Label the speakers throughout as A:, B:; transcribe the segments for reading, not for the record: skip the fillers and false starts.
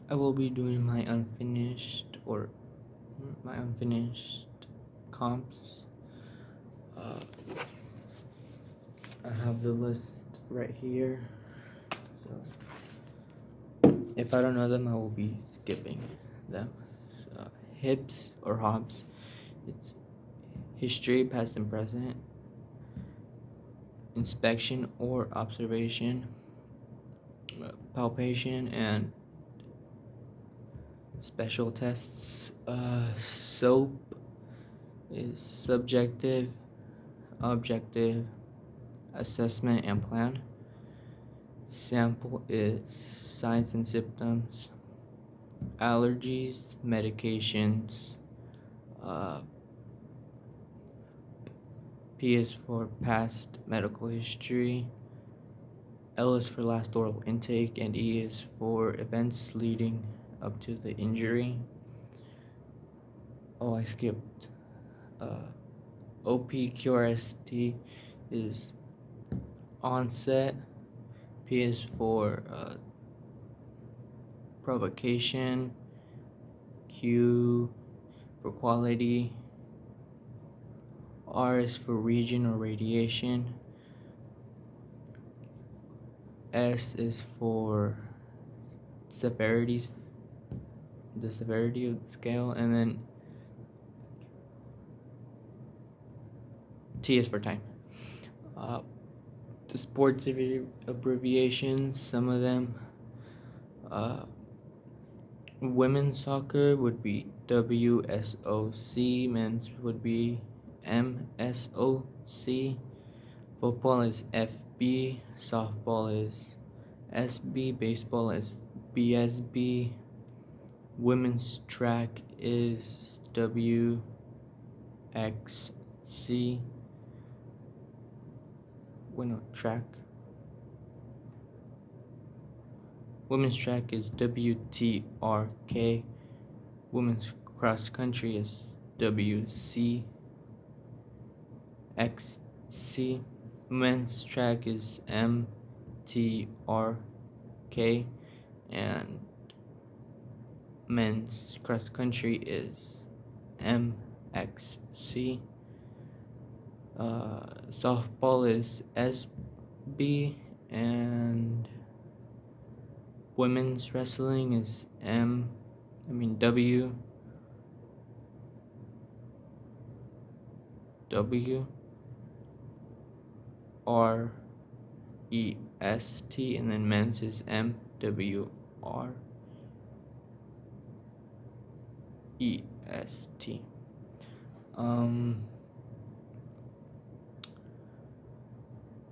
A: I will be doing my unfinished comps. Uh, I have the list right here. So if I don't know them, I will be skipping them. Hips or Hobbs. It's history, past and present, inspection or observation, palpation, and special tests. SOAP is subjective, objective, assessment, and plan. Sample is signs and symptoms, allergies, medications. Uh, P is for past medical history. L is for last oral intake, and E is for events leading up to the injury. Oh, I skipped. OPQRST is onset. P is for provocation. Q for quality. R is for region or radiation. S is for severities, the severity of the scale, and then T is for time. Uh, the sports abbreviations, some of them. Uh, Women's soccer would be WSOC, men's would be MSOC, football is FB, softball is SB, baseball is BSB, women's track is WXC, track. Women's track is WTRK. Women's cross country is WCXC. Men's track is MTRK. And men's cross country is MXC. Softball is SB, and women's wrestling is WREST, and then men's is MWREST.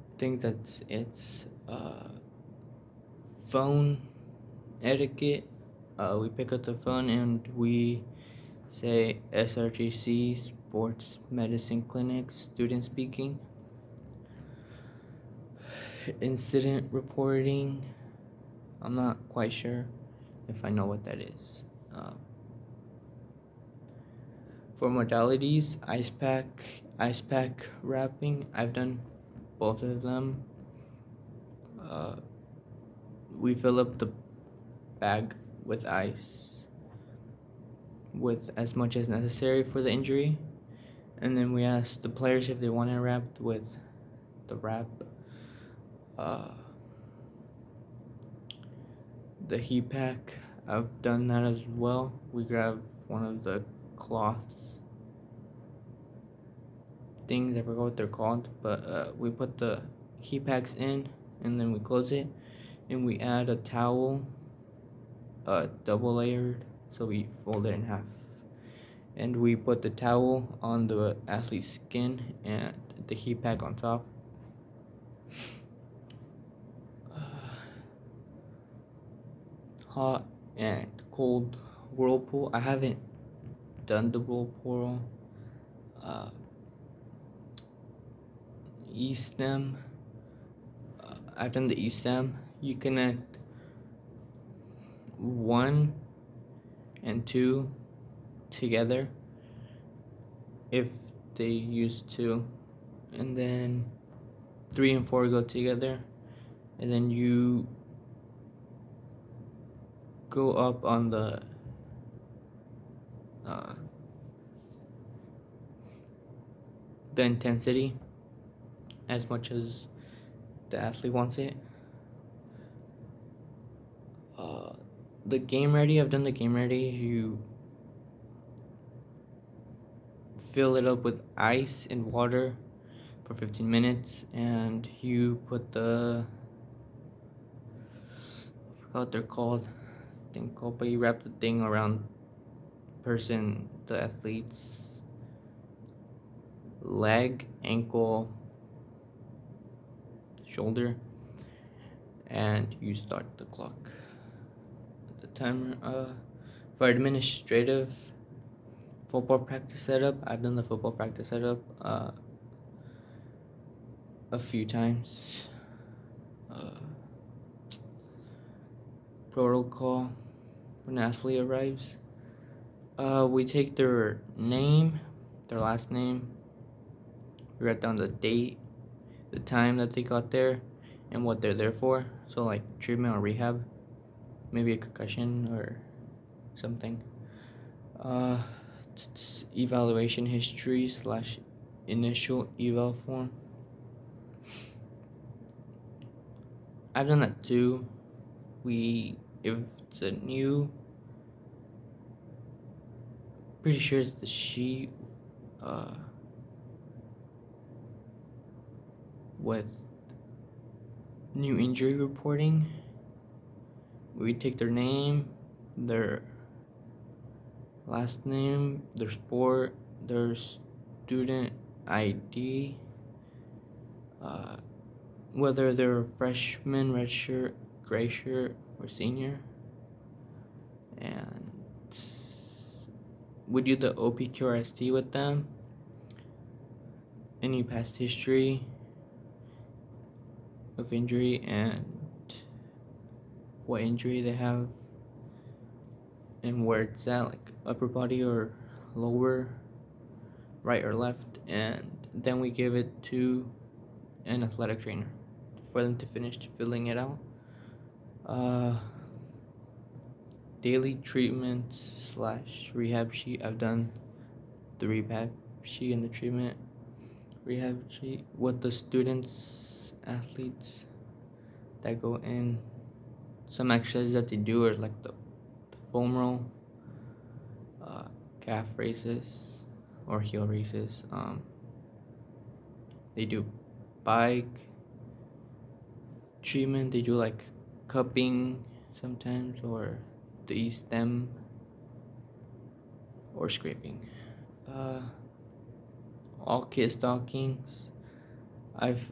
A: I think that's it. Phone etiquette. We pick up the phone and we say SRGC, Sports Medicine Clinic, student speaking. Incident reporting. I'm not quite sure if I know what that is. For modalities, ice pack wrapping. I've done both of them. We fill up the bag with ice with as much as necessary for the injury, and then we ask the players if they want it wrapped with the wrap. The heat pack, I've done that as well. We grab one of the cloths things, I forgot what they're called, but we put the heat packs in and then we close it, and we add a towel, double layered, so we fold it in half, and we put the towel on the athlete's skin and the heat pack on top. Hot and cold whirlpool. I haven't done the whirlpool. E-stem. I've done the E-stem. You connect 1 and 2 together if they use 2, and then 3 and 4 go together, and then you go up on the intensity as much as the athlete wants it. The game ready, I've done the game ready. You fill it up with ice and water for 15 minutes, and you put I forgot what they're called, but you wrap the thing around the athlete's leg, ankle, shoulder, and you start the clock. The timer. For administrative football practice setup, I've done the football practice setup a few times. Protocol when an athlete arrives. We take their name, their last name. We write down the date, the time that they got there, and what they're there for. So like treatment or rehab, maybe a concussion or something. Evaluation history / initial eval form. I've done that too. If it's a new, pretty sure it's the sheet with new injury reporting. We take their name, their last name, their sport, their student ID, whether they're freshman, red shirt, gray shirt, or senior, and we do the OPQRST with them, any past history of injury and what injury they have and where it's at, like upper body or lower, right or left, and then we give it to an athletic trainer for them to finish filling it out. Daily treatments / rehab sheet. I've done the rehab sheet and the treatment rehab sheet with the athletes that go in. Some exercises that they do are like the foam roll, calf raises or heel raises. They do bike treatment. They do like cupping sometimes, or the stem, or scraping. All kit stockings. I've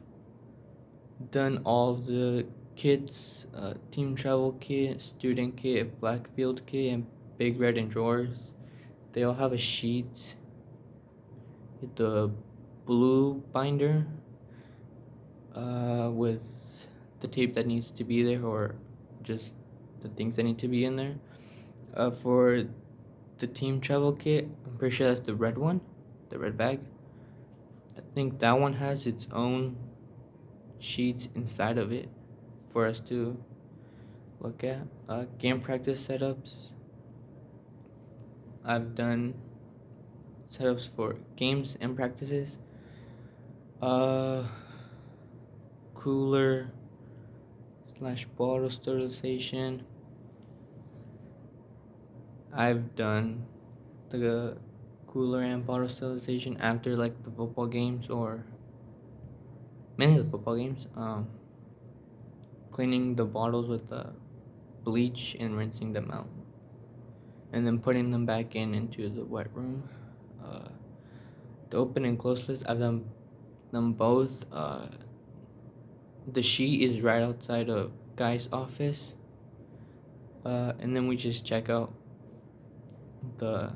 A: done all of the kits, team travel kit, student kit, black field kit, and big red and drawers. They all have a sheet with the blue binder with the tape that needs to be there, or just the things that need to be in there. For the team travel kit, I'm pretty sure that's the red one, the red bag. I think that one has its own sheets inside of it for us to look at. Game practice setups. I've done setups for games and practices. Cooler / bottle sterilization. I've done the cooler and bottle sterilization after like the football games, or mainly the football games. Cleaning the bottles with bleach and rinsing them out, and then putting them back into the wet room. The open and close list, I've done them both. The sheet is right outside of Guy's office, and then we just check out the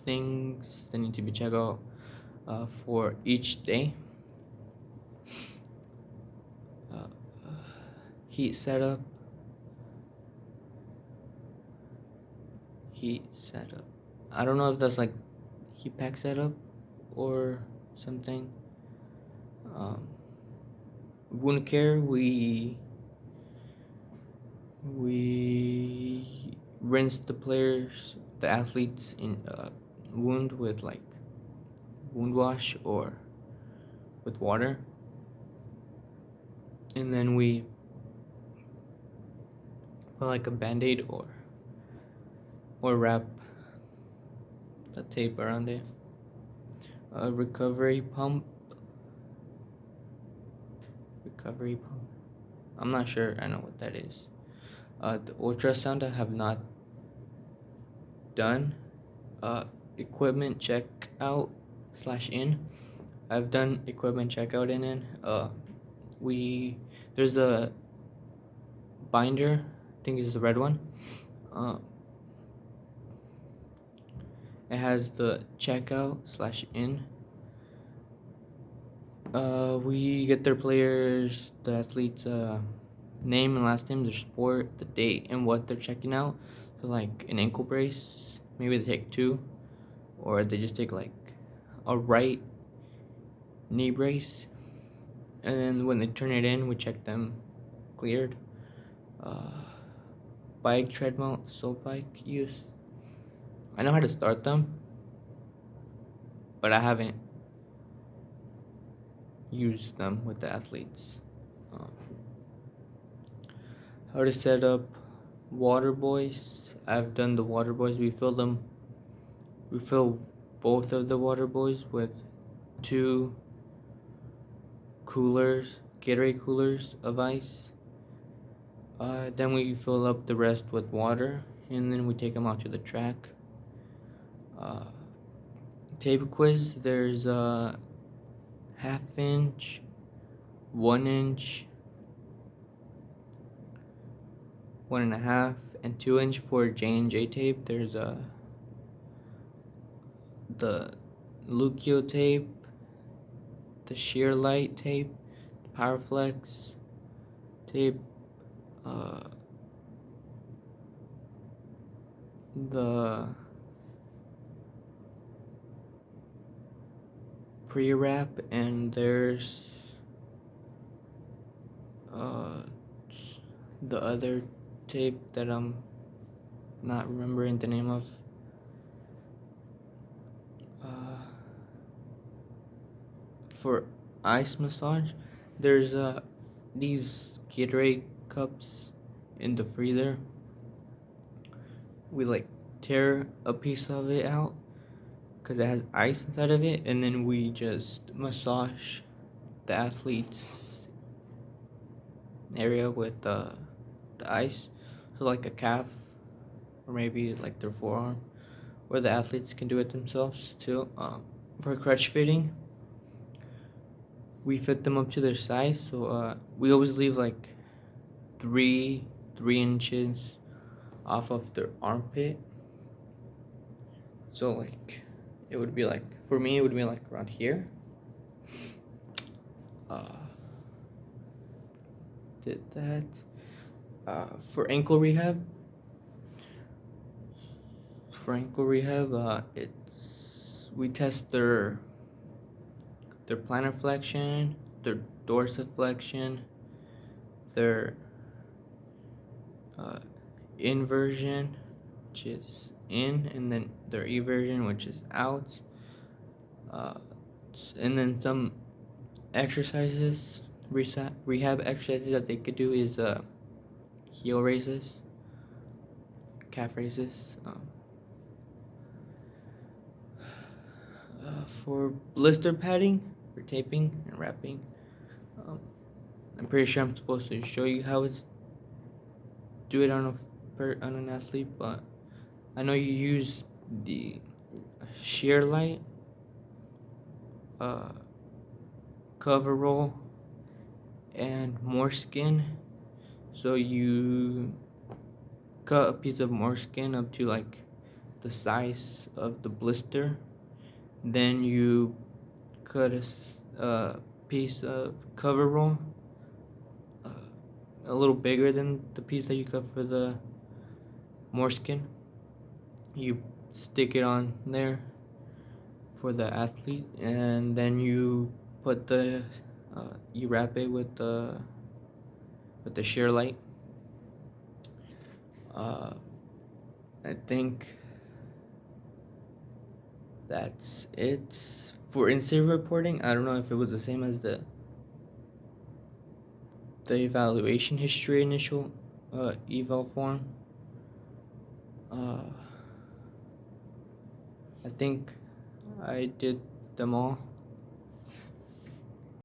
A: things that need to be checked out for each day. Heat setup. I don't know if that's like heat pack setup or something. Wound care, we rinse the athletes in wound with like wound wash or with water, and then we put like a band-aid or wrap the tape around it. A recovery pump. I'm not sure I know what that is. The ultrasound I have not done. Equipment checkout / in. I've done equipment checkout in. There's a binder. I think it's the red one. It has the checkout / in. We get their players, the athletes' name and last name, their sport, the date, and what they're checking out. So like an ankle brace, maybe they take 2, or they just take like a right knee brace, and then when they turn it in, we check them cleared. Bike, treadmill, soap bike use. I know how to start them, but I haven't used them with the athletes. How to set up water boys. I've done the water boys. We fill both of the water boys with 2 Gatorade coolers of ice. Then we fill up the rest with water, and then we take them out to the track. Tape quiz. There's a 1/2 inch, 1 inch, 1.5, and 2 inch for J&J tape. There's the Lucio tape, the Sheer Light tape, the Powerflex tape, the pre-wrap, and there's the other tape that I'm not remembering the name of. For ice massage, there's these Gatorade cups in the freezer. We like tear a piece of it out because it has ice inside of it, and then we just massage the athlete's area with the ice. So like a calf, or maybe like their forearm, or the athletes can do it themselves too. For crutch fitting, we fit them up to their size, so we always leave like 3 inches off of their armpit. So like it would be like, for me it would be like around here. Did that. For ankle rehab, we test their plantar flexion, their dorsiflexion, their inversion, which is in, and then their eversion, which is out. And then some exercises, rehab exercises that they could do is heel raises, calf raises. For blister padding, for taping and wrapping, I'm pretty sure I'm supposed to show you how it's do it on an athlete, but I know you use the shear light, cover roll, and more skin. So you cut a piece of more skin up to like the size of the blister. Then you cut a piece of cover roll, a little bigger than the piece that you cut for the more skin. You stick it on there for the athlete, and then you put you wrap it with the shear light. I think that's it. For in-save reporting, I don't know if it was the same as the evaluation history initial eval form. I think I did them all.